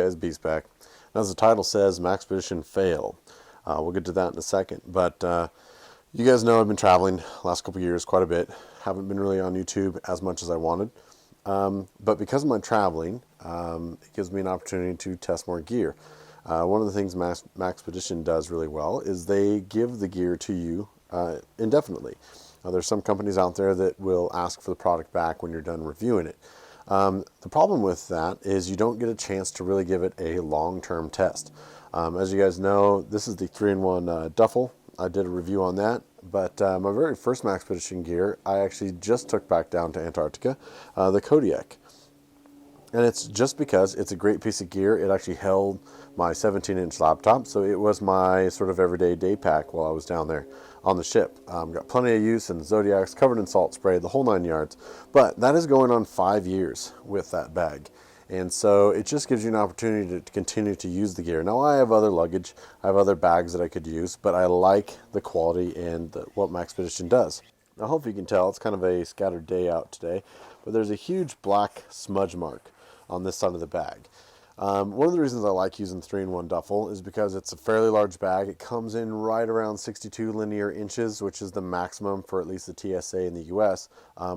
guys, Beast back. As the title says, Maxpedition Fail. We'll get to that in a second. But you guys know I've been traveling last couple years quite a bit. Haven't been really on YouTube as much as I wanted. But because of my traveling, it gives me an opportunity to test more gear. One of the things Maxpedition does really well is they give the gear to you indefinitely. There's some companies out there that will ask for the product back when you're done reviewing it. The problem with that is you don't get a chance to really give it a long-term test. As you guys know, this is the 3-in-1 duffel. I did a review on that, but my very first Maxpedition gear I actually just took back down to Antarctica, the Kodiak. And it's just because it's a great piece of gear. It actually held my 17-inch laptop, so it was my sort of everyday day pack while I was down there on the ship. Got plenty of use in Zodiacs, covered in salt spray, the whole 9 yards. But that is going on 5 years with that bag. And so it just gives you an opportunity to continue to use the gear. Now I have other luggage, I have other bags that I could use, but I like the quality and what Maxpedition does. Now hopefully you can tell, it's kind of a scattered day out today, but there's a huge black smudge mark on this side of the bag. One of the reasons I like using 3-in-1 duffel is because it's a fairly large bag. It comes in right around 62 linear inches, which is the maximum for at least the TSA in the US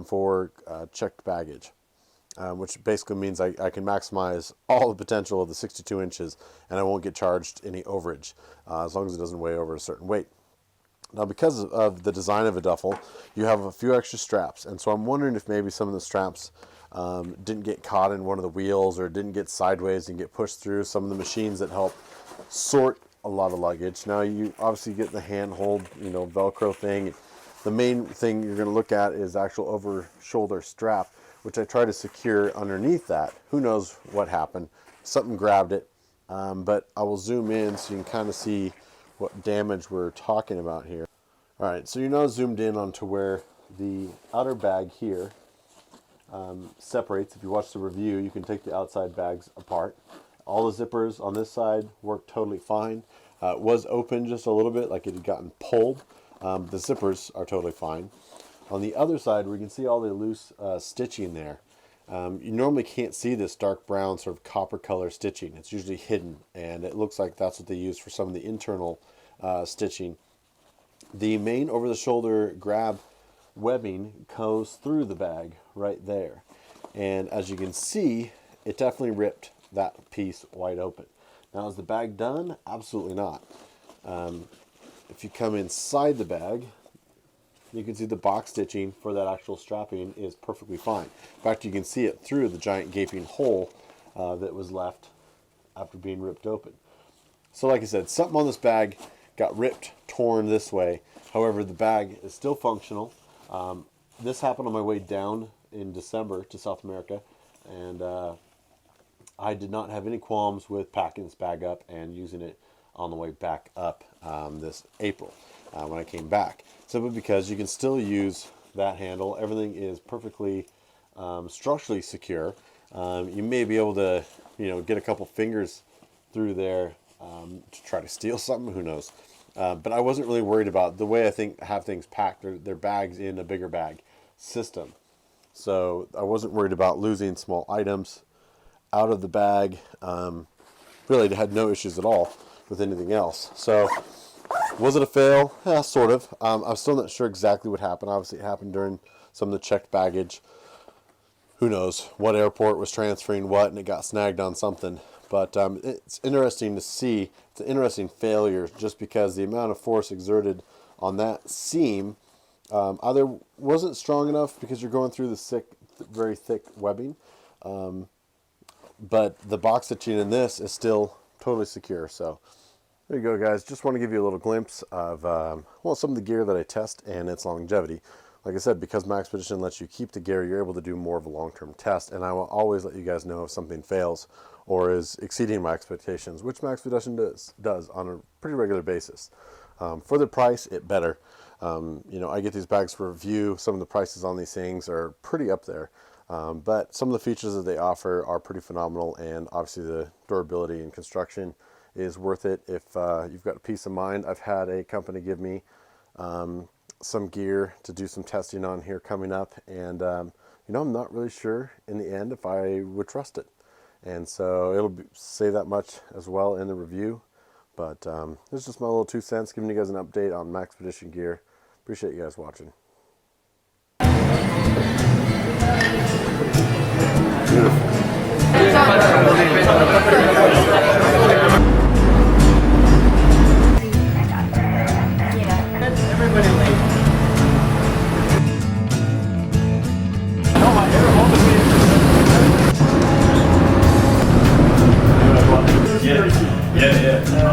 for checked baggage, which basically means I can maximize all the potential of the 62 inches and I won't get charged any overage as long as it doesn't weigh over a certain weight. Now, because of the design of a duffel, you have a few extra straps, and so I'm wondering if maybe some of the straps didn't get caught in one of the wheels or didn't get sideways and get pushed through some of the machines that help sort a lot of luggage. Now, you obviously get the handhold, Velcro thing. The main thing you're going to look at is actual over-shoulder strap, which I try to secure underneath that. Who knows what happened? Something grabbed it, but I will zoom in so you can kind of see what damage we're talking about here. All right, so you're now zoomed in onto where the outer bag here separates. If you watch the review, you can take the outside bags apart. All the zippers on this side work totally fine. It was open just a little bit, like it had gotten pulled. The zippers are totally fine. On the other side, we can see all the loose stitching there. You normally can't see this dark brown sort of copper color stitching. It's usually hidden, and it looks like that's what they use for some of the internal stitching. The main over-the-shoulder grab webbing goes through the bag right there, and as you can see, it definitely ripped that piece wide open. Now, is the bag done? Absolutely not. If you come inside the bag, you can see the box stitching for that actual strapping is perfectly fine. In fact, you can see it through the giant gaping hole that was left after being ripped open. So like I said, something on this bag got ripped, torn this way. However, the bag is still functional. This happened on my way down in December to South America, and I did not have any qualms with packing this bag up and using it on the way back up this April when I came back. Simply because you can still use that handle. Everything is perfectly structurally secure. You may be able to, get a couple fingers through there to try to steal something. Who knows? But I wasn't really worried about the way I have things packed. They're bags in a bigger bag system. So I wasn't worried about losing small items out of the bag. Really had no issues at all with anything else. So was it a fail? Yeah, sort of. I'm still not sure exactly what happened. Obviously, it happened during some of the checked baggage. Who knows what airport was transferring what, and it got snagged on something. But it's interesting to see. It's an interesting failure just because the amount of force exerted on that seam either wasn't strong enough because you're going through the very thick webbing, but the box stitching in this is still totally secure. So there you go, guys. Just want to give you a little glimpse of some of the gear that I test and its longevity. Like I said, because Maxpedition lets you keep the gear, you're able to do more of a long-term test, and I will always let you guys know if something fails or is exceeding my expectations, which Maxpedition does on a pretty regular basis. For the price, it better. I get these bags for review. Some of the prices on these things are pretty up there, but some of the features that they offer are pretty phenomenal, and obviously the durability and construction is worth it if you've got a peace of mind. I've had a company give me some gear to do some testing on here coming up, and I'm not really sure in the end if I would trust it. And so it'll say that much as well in the review. But this is just my little 2 cents, giving you guys an update on Maxpedition gear. Appreciate you guys watching. Beautiful. Everybody leave. Yeah.